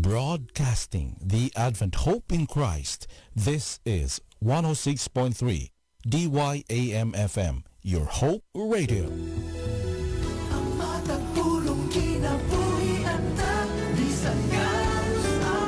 Broadcasting the Advent Hope in Christ. This is 106.3 DYAM-FM, your Hope Radio. Ang matagpulong kinabuhian na bisan nga sa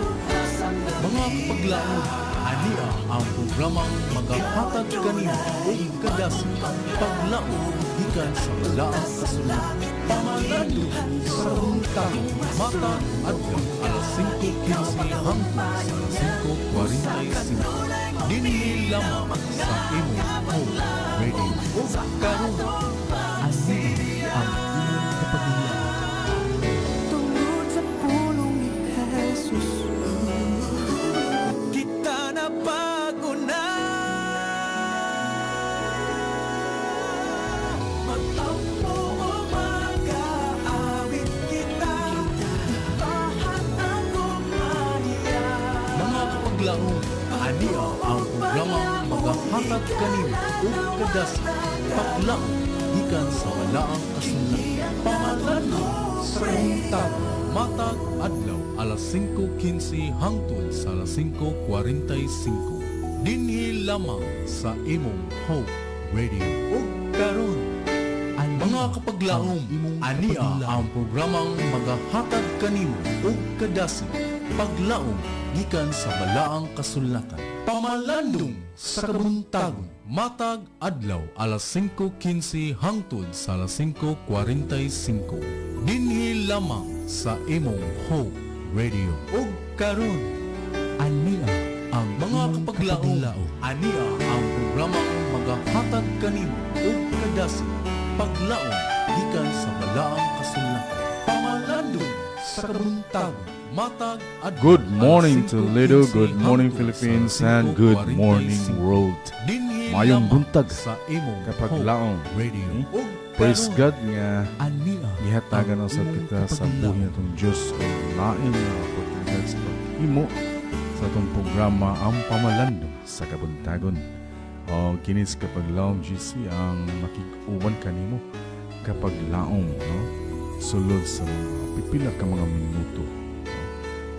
Mga kapaglaon, ania ang programang magahatag kanina o kadasi paglaon gikan sa malaang kasunod. Pamalalo sa runtang mata at alas 5:15 hanggang sa 5:45. Dinhi lamang sa imo Hope Radio. O karon, ania ang imong kapaglaon. tungod sa pulong ni Jesus. Kita na bago na magtampo o mag-aawit kita lahat ang kumaya. Mga kapaglaong, ania ang programang magahatag kanina o kadasi paglaon gikan sa walaang kasunod. Pamalalo sa runtang matag adlaw alas 5:15 hangtod sa alas 5:45. Dinhi lamang sa imong Hope Radio. O karon, mga kapaglaong, ania ang programang magahatag kanimo o kadasi paglaong gikan sa balaang kasulatan. Pamalandong sa kabuntagon, matag adlaw alas 5:15 hangtod sa alas 5:45. Dinhi lamang sa imong Hope Radio. O karon, ania ang mga kapaglaong, ania ang programang magahatag kanimo o kadasi paglaong gikan sa balaang kasulatan. Pamalandong sa kabuntagon, matag adlaw. Good morning alas to Lido, 5:15 good morning hangtod Philippines, sa and good 5:45. morning world. Dinhi Mayong lamang buntag sa imong kapag Hope laong. Radio. O Praise karon, God nga ania gihatagan ang sa imong kita sa kapaglaon. buhay natong Diyos o lain na oportunidad sa pag-imo sa itong programa ang pamalandong sa kabuntagon. O kinis kapag laong GC ang makig-uwan kanimo kapag laong, no? Sulod sa mga pipila ka mga minuto.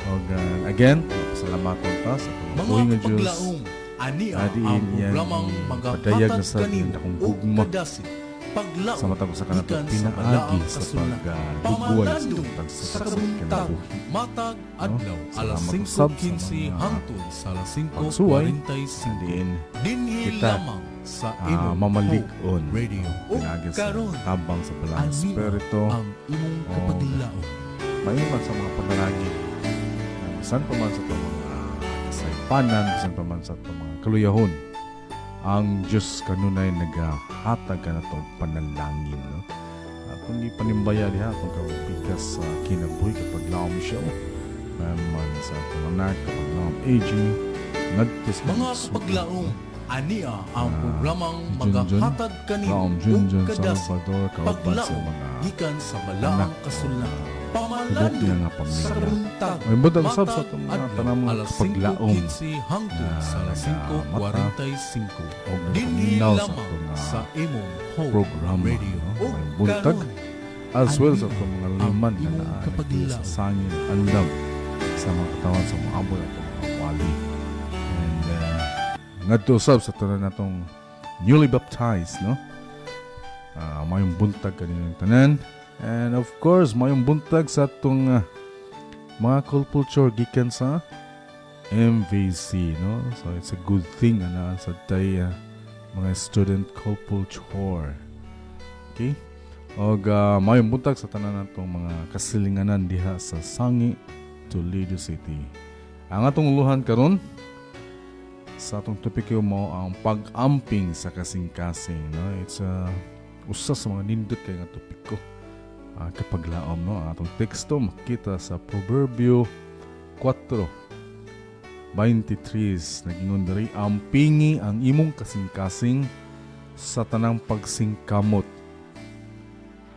O again, pasalamatan ta sa Mga pagbuhay nga Diyos. kapaglaong, ania Adiin ang yan, programang padayag na magahatag sa kanimo akong o gugma kadasi paglaong sa matag sa kanatong gikan sa pinaagi balaang sa kasulatan. pagdugway sa Pamalandong sa pagsasak kabuntagon, kinabuhi. matag adlaw alas Salamat usab sa 5:15 mga hangtod sa alas pagsuway. 5:45. Din Dinhi kita, lamang sa imong mamalik-on Hope Radio. O pinagi sa karon, tabang sa palang ania espiritu ang imong O kapaglaon. mayroon sa mga panalangin saan pa man sa itong mga kasaypanan, saan pa man sa itong mga kaluyahon ang Diyos kanunay nagahatag ka na itong panalangin, no? Kung ipanimbaya diha itong kapigas sa kinabuhi kapag laom siya man sa itong anak kapag laom aging nagtis Mga kapaglaong, ania ang programang Junjun, magahatag kanimo laom o Junjun sa kadasi Salvador kauban sa paglaong mga gikan sa balaang anak kasulatan. tubok Pamalandong niya nga sa pamilya. runtag, May butang sab sa matag itong mga adlaw, tanang mga alas kapaglaom 5:15 hangtod sa alas nagamata 5:45. o Dinhi nagpaminaw sa lamang itong sa imong Hope programa, Radio. no? O May buntag karon, as well sa ania itong mga ang liman na imong naanagdi kapaglaom. sa sangin andam sa mga katawan sa mga abol at mga wali. And ngadto usab sa tanan natong newly baptized, no? Mayong buntag kanilang tanan. And of course, mayong buntag sa itong mga culture gikan sa MVC, no? So it's a good thing na sa tay mga student culture. Okay? Og mayong buntag sa tanan natong mga kasilinganan diha sa Sangi, Toledo City. Ang atong uluhan karon sa atong topiko mo ang pag-amping sa kasing-kasing, no? It's usa sa mga nindot kay nga topiko. Kapag laom, no? Ang atong teksto makita sa Proverbio 4:23 nagingon diri, ampingi ang imong kasing-kasing sa tanang pagsingkamot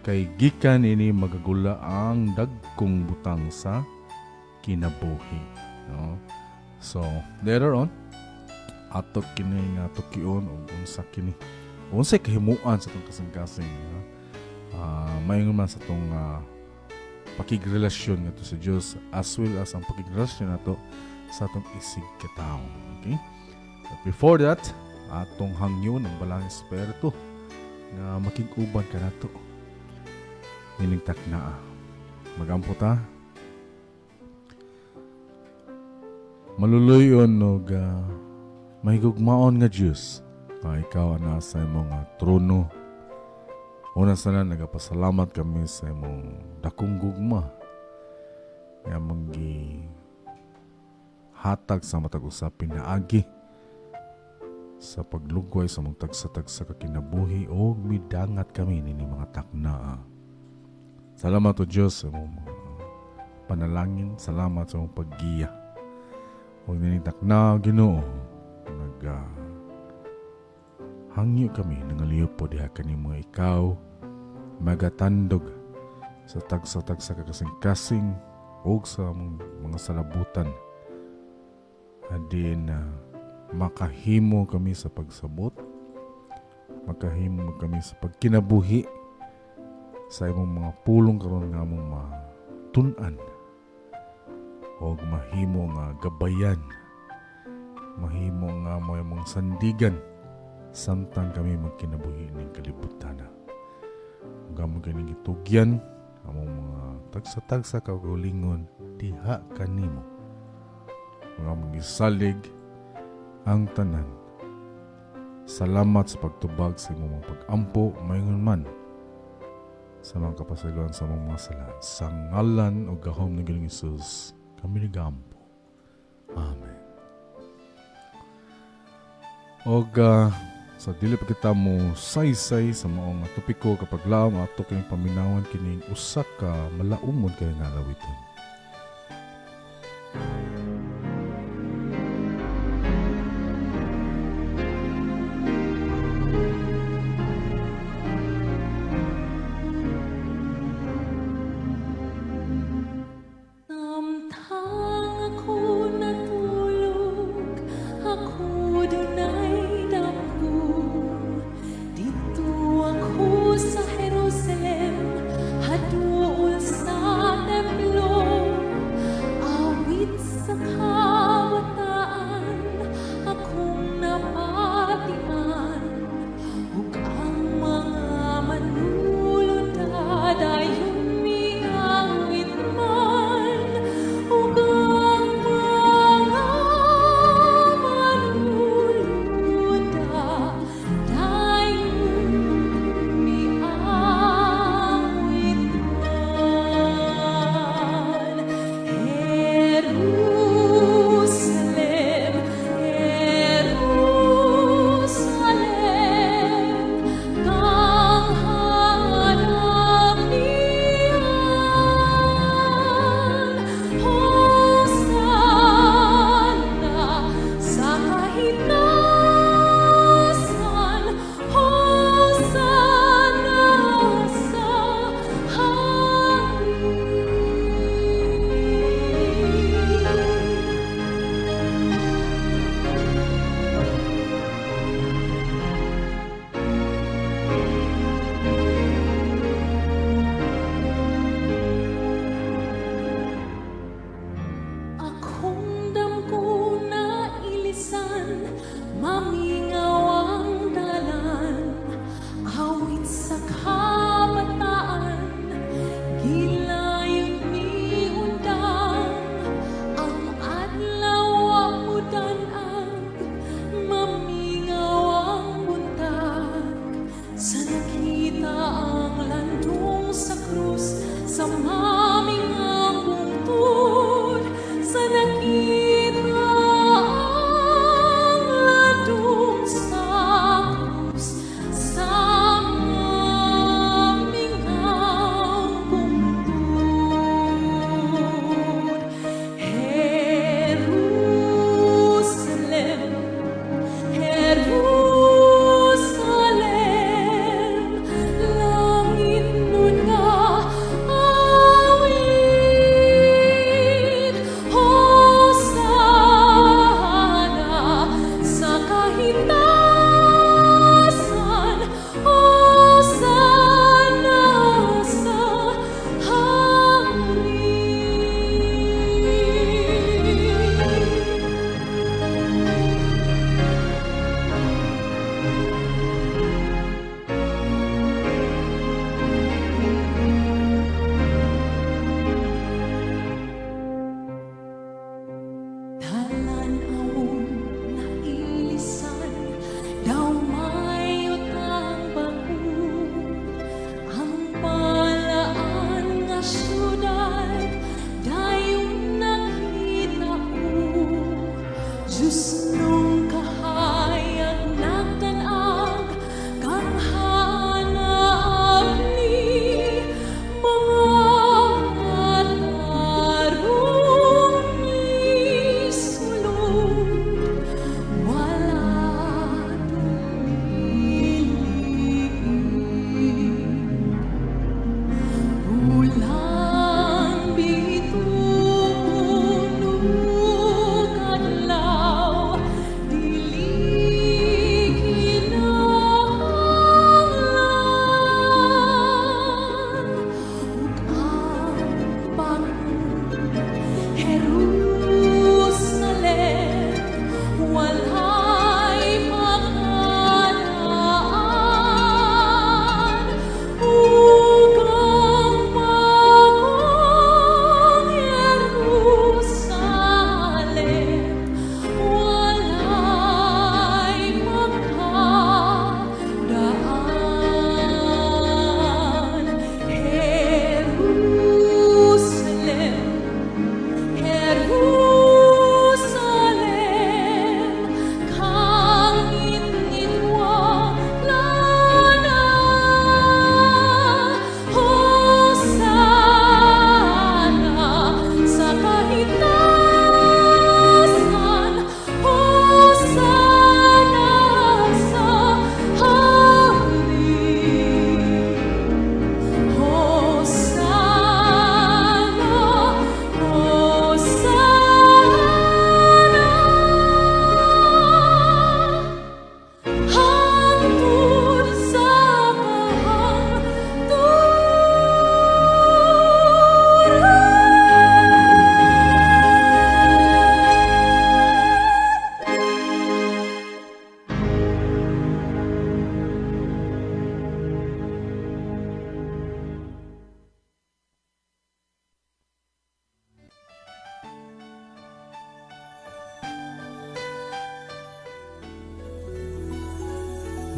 kay gikan ini magagula ang dagkong butang sa kinabuhi, no? So later on ato kini nga tukion og unsa kini unsay kahimuan sa tong kasing-kasing, no? Mayon man sa tong pakigrelasyon nato sa Dios as well as ang pakigrelasyon nato sa atong isig katawo. Okay? But before that, atong hangyon ang balang espiritu nga makig-uban ka nato. Ninigtak na. Magampo ta. Maluluyon og mahigugmaon nga Dios. Ikaw ana sa imong trono. Una sana nagapasalamat kami sa imong dakong gugma nga manggi hatag sa matag usapin na agi sa paglugway sa mong tagsa-tagsa ka kinabuhi o midangat kami nini mga takna. Salamat o Diyos sa mong panalangin. Salamat sa mong paggiya. Huwag nini takna Ginoo hangyo kami nangaliyo po diha kanimo ikaw magatandog sa tagsa-tagsa ka kasing-kasing o sa mga salabutan adin makahimo kami sa pagsabot, makahimo kami sa pagkinabuhi sa imong mga pulong karon nga among matun-an o mahimo nga gabayan, mahimo nga mo imong sandigan samtang kami magkinabuhi ning kalibutan. Gamo ganing gitugyan among mga tagsa-tagsa kaugalingon diha kanimo. Nga magisalig ang tanan. Salamat sa pagtubag sa imong mga pag-ampo mayngon man sa mga kapasaluan sa mga sala. Sa ngalan o gahom ng Ginoong Hesus kami nagampo. Amen. Og sa dili pa kita mo saysay sa maong topiko kapag laom ato kayong paminawan kining usa ka malaumod kayo nga lawiton. Sa Jerusalem, haduol sa templo.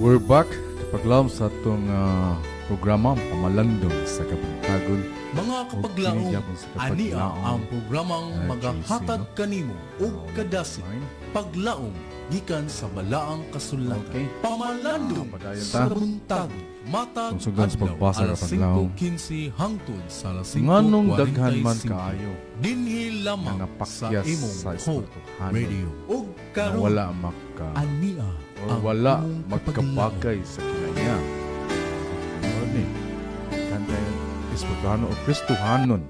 We're back kapaglaom sa atong programa Pamalandong sa Kabuntagon. Mga kapaglaong, Okay, yapon sa kapaglaong. ania ang programang magahatag GC, no? kanimo og kadasig paglaong gikan sa balaang kasulatan. Okay. Pamalandong Padayon sa ta. Kabuntagon. Matag Kung sugdan sa pagbasa alas sa paglaong. 5:15 hangtod sa alas 5:45. Nganong daghan man kaayo Dinhi lamang nga sa napakyas imong sa Hope espirituhanon Radio. Ug na karon wala ania or ang wala imong magkabagay sa kinaya. Ano ni? Kanta yung espirituhanon o Kristohanon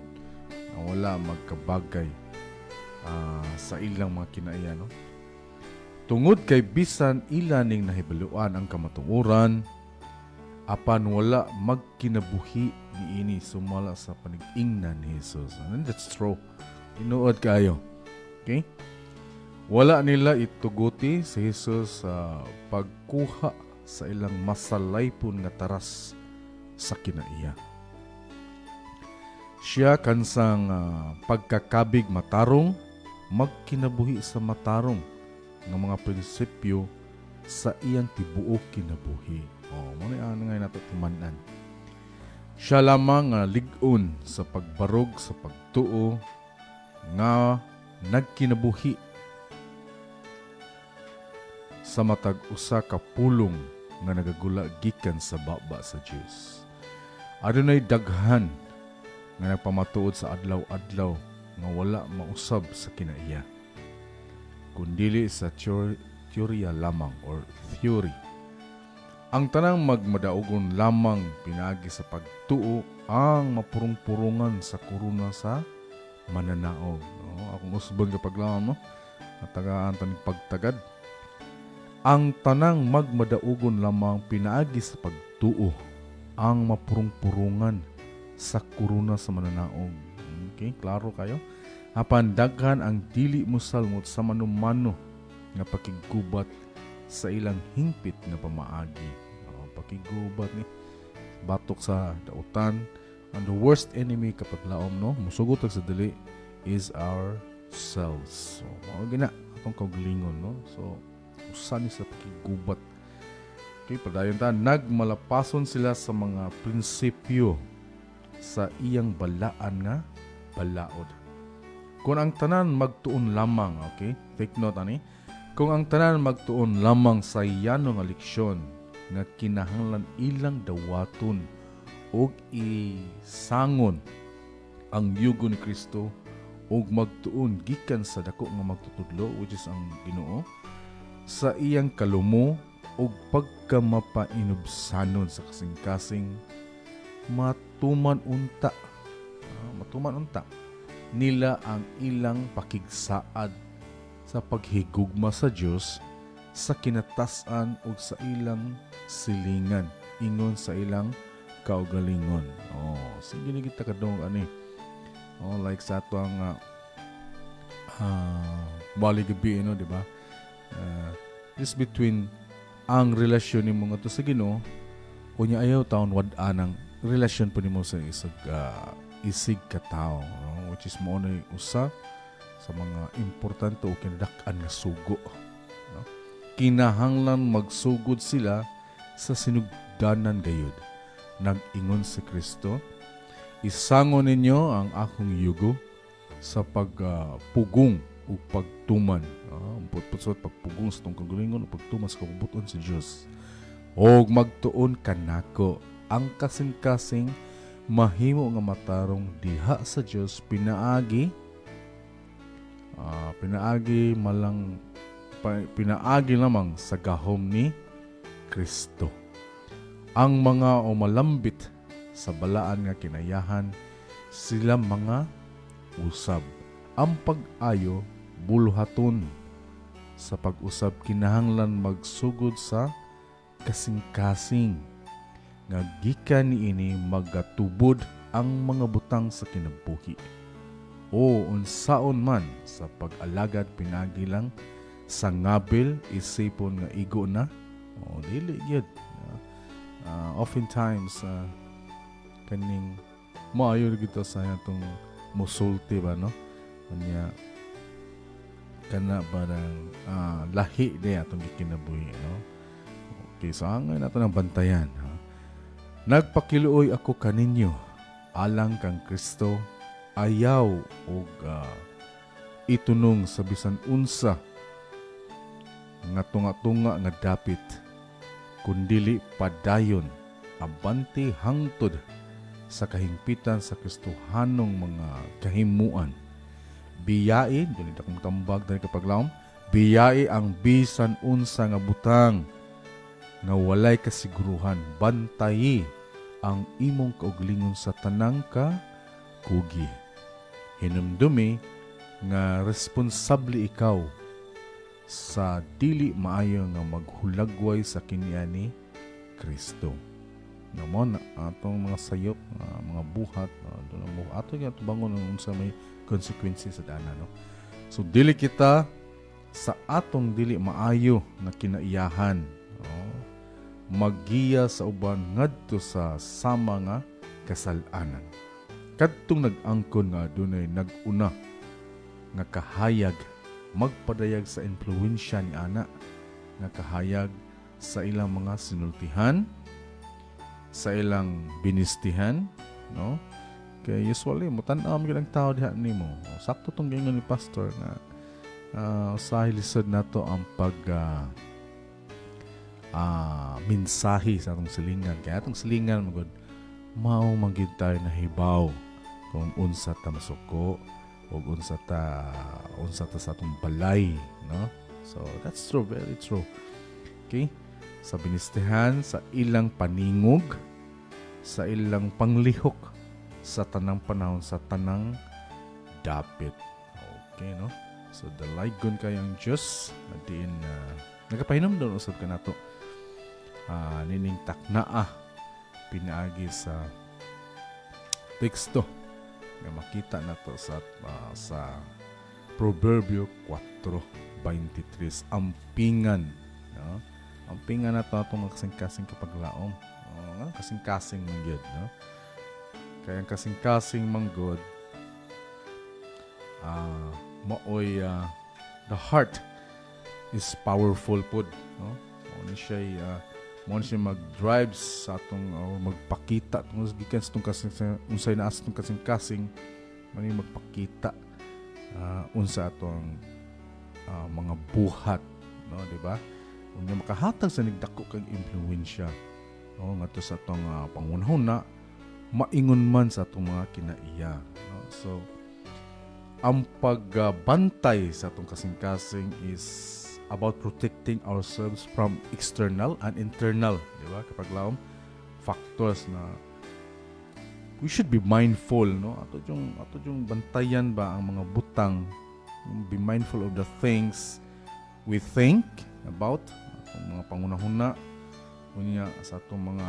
na wala magkabagay sa ilang mga kinaya, no? Tungod kay bisan ilaning nahibaluan ang kamatuoran, apan wala magkinabuhi niini sumala sa panig-ingnan ni Jesus. And that's true. Inuod kayo. Okay? Wala nila ituguti si Jesus sa pagkuha sa ilang masalaypon nga taras sa kinaiya. Siya kansang pagkakabig matarong, magkinabuhi sa matarong ng mga prinsipyo sa iyang tibuok kinabuhi. Muna nga nato timanan. Siya lamang ligon sa pagbarog sa pagtuo nga nagkinabuhi sa matag usa ka pulong nga nagagula gikan sa baba sa Dios. Adunay daghan nga nagpamatuod sa adlaw-adlaw nga wala mausab sa kinaiya, kundili sa teorya lamang or theory. Ang tanang magmadaugon lamang pinagi sa pagtuo ang mapurong-purungan sa kuruna sa mananaog. Akong usbon kapag lang, no? Natagaan tanig pagtagad. Ang tanang magmadaugon lamang pinaagi sa pagtuo ang mapurong-purungan sa kuruna sa mananaog. Okay, klaro kayo? Apan daghan ang dili mosalmot sa manumano nga pakigubat sa ilang hingpit nga pamaagi. Pakigubat ni batok sa dautan. And the worst enemy kapag laom, no, musugot sa dili is ourselves. So mao gina atong kaugalingon, no. So usa ni sa pakigubat. Okay, padayon ta, nagmalapason sila sa mga prinsipyo sa iyang balaan nga balaod. Kung ang tanan magtuon lamang, okay? Take note ani. Kung ang tanan magtuon lamang sa iyano nga leksyon nga kinahanglan ilang dawaton og isangon ang yugo ni Kristo og magtuon gikan sa dako nga magtutudlo, which is ang Ginoo, sa iyang kalumo og pagkamapainubsanon sa kasing-kasing matuman unta nila ang ilang pakigsaad sa paghigugma sa Dios sa kinatasan ug sa ilang silingan ingon sa ilang kaugalingon. Sige ni kita kadong ani. Like sa ato ang bali gabi, no, di ba? This between ang relasyon nimo nga to sa Ginoo unya ayaw taon wad-an ang relasyon po nimo sa isig ka tao, no? Which is mo na usa sa mga importante o kinadak-an nga sugo, no? Kinahanglan magsugod sila sa sinugdanan gayud. Nag-ingon si Kristo, isangon ninyo ang akong yugo sa pagpugong o pagtuman. Putputso at pagpugong sa itong kagalingon o pagtuman sa kabubuton sa Diyos. O magtuon kanako ang kasing-kasing mahimo nga matarong diha sa Diyos pinaagi lamang sa gahom ni Kristo. Ang mga umalambit sa balaan nga kinayahan sila mga usab. Ang pag-ayo buluhaton sa pag-usab kinahanglan magsugod sa kasing-kasing nga gikan niini magatubod ang mga butang sa kinabuhi o unsaon man sa pag-alagad pinagi lang sa ngabil isipon nga igo na dili gyud. Oftentimes kaning maayo gito sa atong musulti ba, no, kanya kana parang lahi de atong gikinabuhi, no. Okay, so hangay nato ng bantayan. Ha? Nagpakiluoy ako kaninyo, alang kang Kristo, ayaw o itunong sa bisan unsa nga tunga-tunga nga dapit, kundili padayon, abante hangtod sa kahingpitan sa Kristohanong mga kahimuan. Biyai, dili akong tambag dahil kapaglaom, biyai ang bisan unsa nga butang nga walay kasiguruhan, bantayi ang imong kauglingon sa tanang ka kugi. Hinumdumi nga responsable ikaw sa dili maayo nga maghulagway sa kiniani Kristo. Naman atong mga sayop, mga buhat, ato nga tubangon ng unsa may consequences sa dana, no? So dili kita sa atong dili maayo nga kinaiyahan, no? Maggiya sa uban ngadto sa sama nga kasal-anan. Kadtong nag-angkon nga dunay nag-una nga kahayag magpadayag sa impluwensya ni ana, nga kahayag sa ilang mga sinultihan, sa ilang binistihan, no? Kaya usually mutan-aw gyud ang tao diha nimo. Sakto tong gingon ni pastor nga sa lisod nato ang pag mensahe sa atong silingan. Kaya atong silingan magud mao manggid tayo nahibaw kung unsa ta masuko o unsa ta sa atong balay, no? So that's true, very true. Okay? Sa binistihan, sa ilang paningog, sa ilang panglihok, sa tanang panahon, sa tanang dapit. Okay, no? So dalaygon kayang Diyos na diin nagapahinom doon usab ka nato. Nining taknaa pinaagi sa teksto nga makita nato sa Proverbio 4:23, ampingan, no? Ampingan nato atong kasing-kasing kapaglaom. Kasing-kasing manggod, no? Kaya ang kasing-kasing manggod maoy the heart is powerful pod, no? Mo siya mag-drive sa atong magpakita tungod gikan sa tong kasing unsay naas tong kasing-kasing mani magpakita unsa atong mga buhat, no, di ba? Unya makahatag sa nigdako kag impluwensya, no, ngadto sa atong pangunahon na maingon man sa atong mga kinaiya, no? So ang pagbantay sa atong kasing-kasing is about protecting ourselves from external and internal, di ba? Kapag laom factors na we should be mindful, no? Ato yung bantayan ba ang mga butang, be mindful of the things we think about, atong mga pangunahuna, unya sa atong mga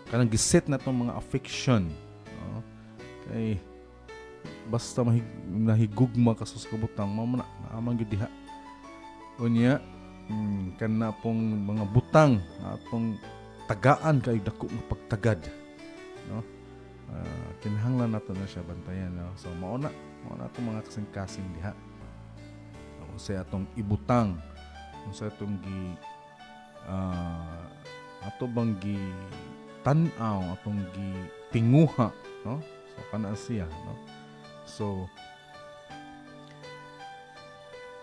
kanang giset na itong mga affection, no? Kay basta nahigugma ka sa kabutang mamana naamang gyud diha. Unya kana pong mga butang atong tagaan kay dako nga pagtagad, no? Kinahanglan nato na siya bantayan, no? So mao na atong mga kasing-kasing diha. Unsay atong ibutang, unsay atong ato bang gi tan-aw, atong gi tinguha, no? So kana siya, no? So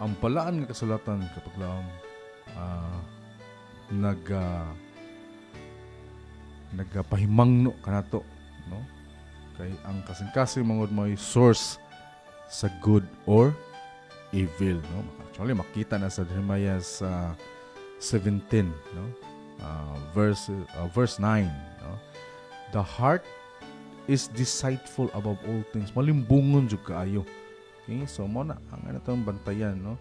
ang balaan nga kasulatan kapag lang nagpahimangno kanato, no? Kay ang kasing-kasing mangod may source sa good or evil, no? Actually makita na sa Jeremiah 17, no? Verse 9, no? The heart is deceitful above all things, malimbungon jud kaayo. Okay, so mo na ang atong bantayan, no?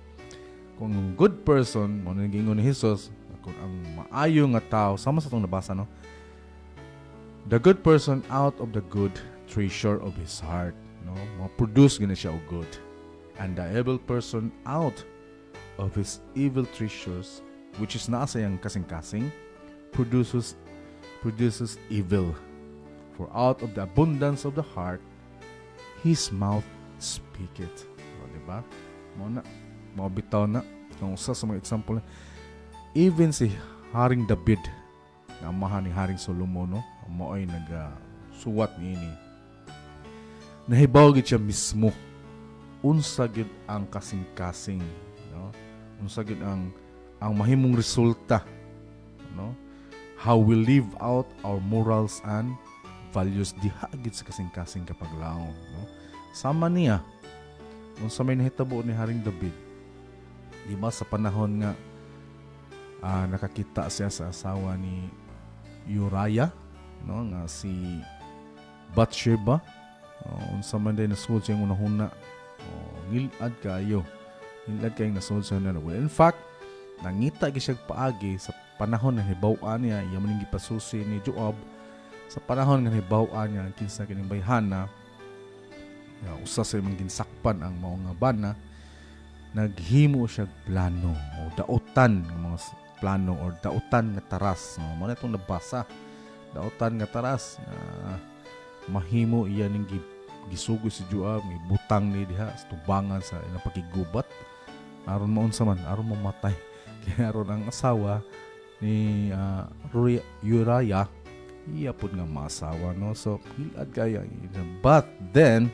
Kung good person, mo na gingon ni Jesus, kung ang maayo nga tao, sama sa itong nabasa, no? The good person out of the good treasure of his heart, no? Ma-produce gina siya og good. And the evil person out of his evil treasures, which is naa sa yang kasing-kasing, produces evil. For out of the abundance of the heart, his mouth speak it. So, diba? Mo bitaw na kung usa sa mga example, even si Haring David na amahan ni Haring Solomon, no? Mao ay suwat niini. Nahibaw gid siya mismo unsa gid ang kasing-kasing, no? Unsa gid ang mahimong resulta, no? How we live out our morals and values diha gid sa kasing-kasing kapaglaom, no? Sama niya unsa may nahitabo ni Haring David, di ba, sa panahon nga nakakita siya sa asawa ni Uriah, no, nga si Bathsheba. Unsa man day nasud siya unahuna, ngilad kayo nasud siya na. Well, in fact, nangita gyud siya paagi sa panahon nga hibaw-an niya iya man gipasusi ni Joab, sa panahon nga hibaw-an niya kinsa kining bayhana, usa sa mga ginsakpan ang mao nga bana, naghimo siya plano o dautan ng mga plano or dautan nga taras. Mao na itong nabasa, dautan nga taras mahimo iya ning gisugo si Joab, butang ni diha sa tubangan sa ilang pakigubat aron maunsa man, aron mamatay. Kaya aron ang asawa ni Uriah iya pud nga maasawa, no? So hilad kaya. But then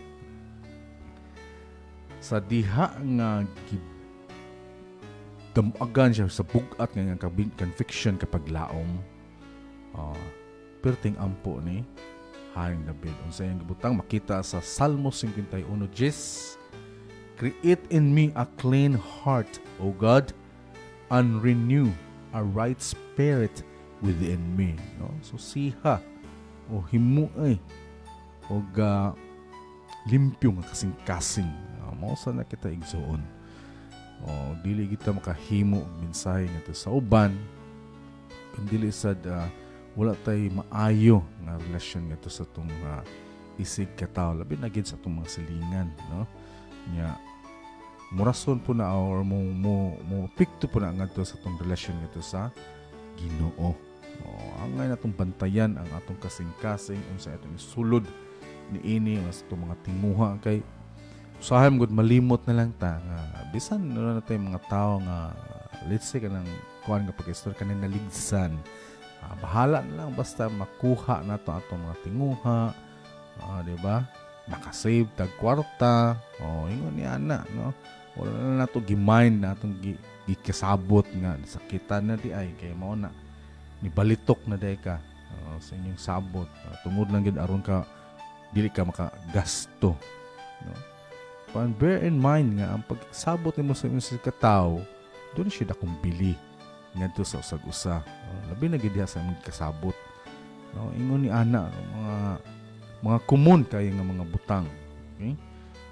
sa diha nga damagan siya sa bugat nga conviction kapag laom, perting ampo ni Haring David. Unsa yang gibutang makita sa Salmo 51:10, create in me a clean heart, O God, and renew a right spirit within me, no? So siha o himuay o limpyo nga kasing-kasing, mao sa na kita igsuon. Dili kita makahimo og mensahe ngadto sa uban kun dili sad wala tay maayo nga relasyon ngadto sa tong isig ka tawo, labi na gid sa tong mga silingan, no? Nya murason po na or mo pikto po na ngadto sa tong relasyon ngadto sa Ginoo. Angay natong bantayan ang atong kasing-kasing unsa atong isulod niini sa itong mga tinguha, kay usahay gud malimot na lang ta nga bisan na natay mga tao nga let's say kanang kuan nga pag-istorya kanin naligsan, bahala na lang basta makuha nato atong mga tinguha, di ba, nakasave tag kwarta, ingon ni ana, no? Wala na nato gi-mind na atong gikasabot nga sakitan na di ay kay mao na nibalitok na day ka sa inyong sabot, tungod lang gid aron ka dili ka makagasto, no? But bear in mind nga ang pagsabot nimo sa inyong kataw, doon siya dakong bili ngadto sa usag-usa, labi na gid sa imong kasabot, no? Ingon ni ana, mga common kay nga mga butang, okay?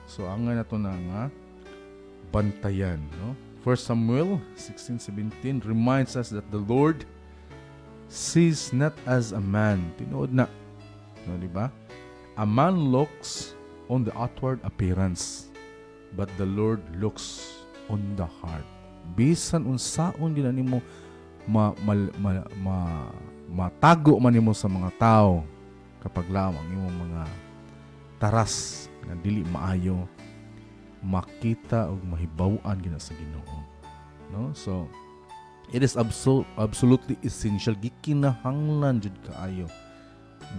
So angay nato na nga bantayan, no? 1 Samuel 16:17 reminds us that the Lord sees not as a man. Tinuod na, no, di ba? A man looks on the outward appearance, but the Lord looks on the heart. Bisan unsaon gid nimo matago man nimo sa mga tao kapag lamang imong mga taras nga dili maayo, makita og mahibaw-an gina sa Ginoo, no? So it is absolutely essential, gikinahanglan jud kaayo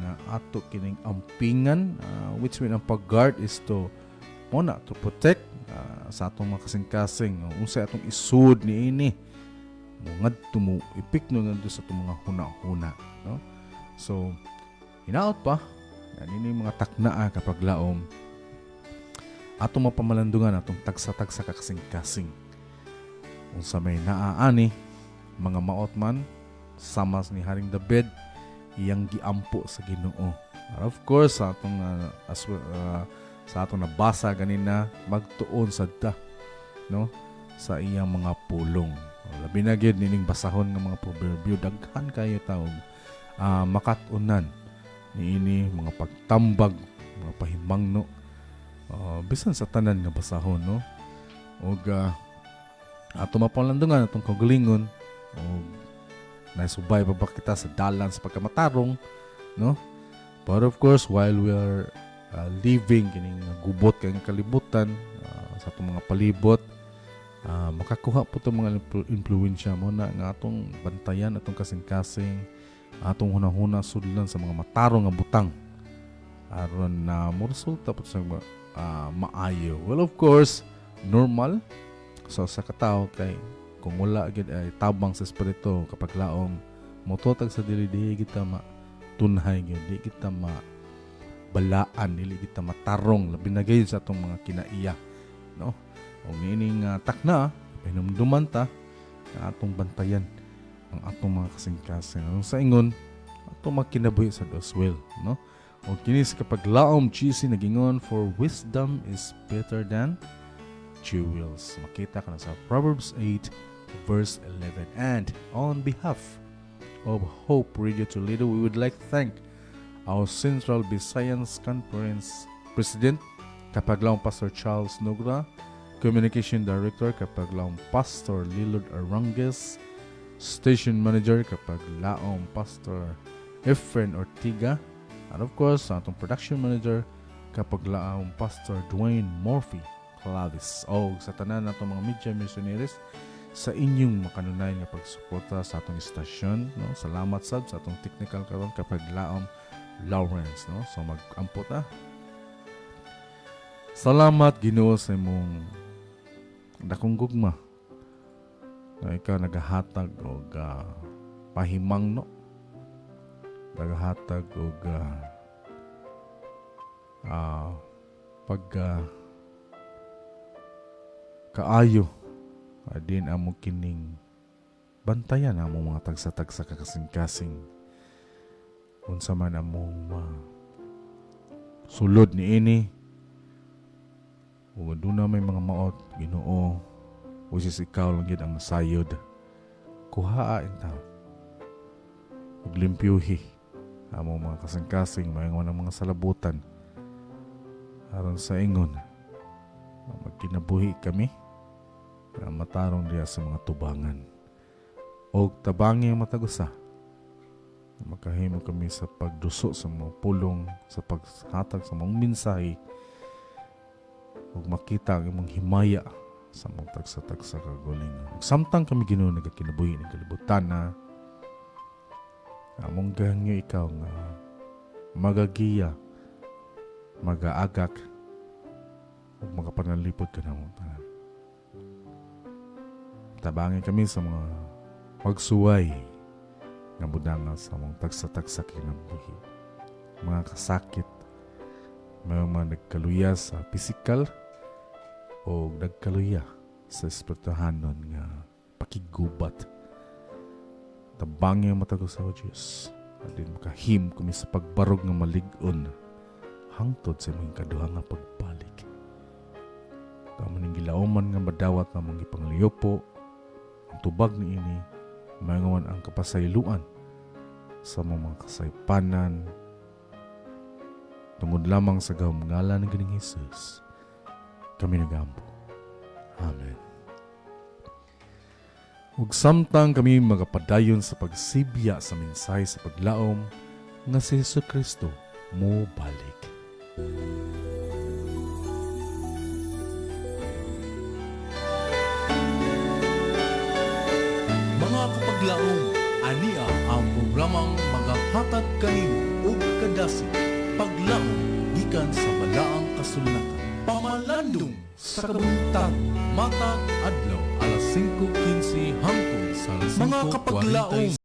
nga ato kining ampingan, which mean ang pag-guard is to protect sa atong mga kasing-kasing, unsay atong isud niini mo ngadto mo ipikno ngadto sa atong mga huna-huna, no? So hinaot pa nini mga taknaa kapag laom atong mapamalandungan atong tagsa-tagsa ka kasing-kasing. Unsa may naaani mga maot man sama ni Haring David, iyang giampo sa Ginoo. Of course sa atong sa atong nabasa ganina magtuon sadta, no, sa iyang mga pulong. Labi na gyud nining basahon nga mga proverbio, daghan kayo taog makatunan niini mga pagtambag, mga pahimangno, bisan sa tanan nga basahon, no? Og ato mapalandungan atong kaugalingon o naisubay pa ba kita sa dalan sa pagkamatarong, no? But of course while we are living kining gubot kay kalibutan sa atong mga palibot, makakuha po itong mga influensya mo na nga atong bantayan, atong kasing-kasing, atong hunahuna sudlan sa mga matarong nga butang aron na moresulta po sa maayo. Well, of course, normal sa katao kay kung wala gid ay tabang sa espiritu kapag laom mototag sa dili kita matunhay gyud, di kita balaan, dili kita matarong labi na gyud sa atong mga kinaiya, no? O nining takna pinumduman ta na atong bantayan ang atong mga kasing-kasing sa ingon atong makinabuhi sa Dios will, no? O kinis kapag laom cheesy nagingon, for wisdom is better than jewels. Makita ka na sa Proverbs 8 verse 11. And on behalf of Hope Radio Toledo, we would like to thank our Central Visayas Conference President Kapaglaong Pastor Charles Nogra, Communication Director Kapaglaong Pastor Lilod Arangues, Station Manager Kapaglaong Pastor Efren Ortiga, and of course atong Production Manager Kapaglaong Pastor Dwayne Murphy Clavis. O sa tanan natong mga media missionaries sa inyong makanunay nga pagsuporta sa atong istasyon, no? Salamat sad sa atong technical karon Kapaglaong Lawrence, no? So mag-ampo ta. Salamat Ginoo sa imong dakong gugma na ikaw nagahatag og pahimang, no? Nagahatag og kaayo din amo kining bantayan among mga tagsa-tagsa kakasing-kasing unsa man among sulod ni ini ug aduna may mga maot Ginoo which is ikaw lang gid ang masayod kuhaa intaw ug limpyuhi among mga kasing-kasing mayon ang mga salabutan aron sa ingon magkinabuhi kami na matarong diya sa mga tubangan o tabangi ang matagusa makahimo kami sa pagduso sa mga pulong sa paghatag sa mga mensahe o makita ang imong himaya sa mga tagsa-tagsa kagalingon. Samtang kami Ginoo nagakinabuhi ng kalibutan na among gahangyo ikaw nga magagiya magaagak ug makapanalipod ka na mo tanan. Tabangin kami sa mga pagsuway nga budanga sa mga tagsa-tagsa kinabuhi. Mga kasakit, mga nagkaluya sa pisikal o nagkaluya sa espirituhanon nga pakigubat. Tabangin ang matago sa Diyos. At din makahim kami sa pagbarog nga malig-on hangtod sa mga kaduhang nga pagbalik. Kamo ning gilauman nga madawat na mga ipangliyopo ang tubag ni ini mayngon ang kapasayloan sa mga kasaypanan tungod lamang sa ngalan ng Ginoong Hesus kami nagampo. Amen. Ug samtang kami magapadayon sa pagsibya sa mensahe sa paglaom nga si Jesucristo mo balik. Mga kapaglaong, ania ang programang magahatag kanimo og kadasig paglaom gikan sa balaang kasulatan. Pamalandong sa kabuntan, matag adlaw alas 5:15 hangtod sa alas 5:46. Mga kapaglaong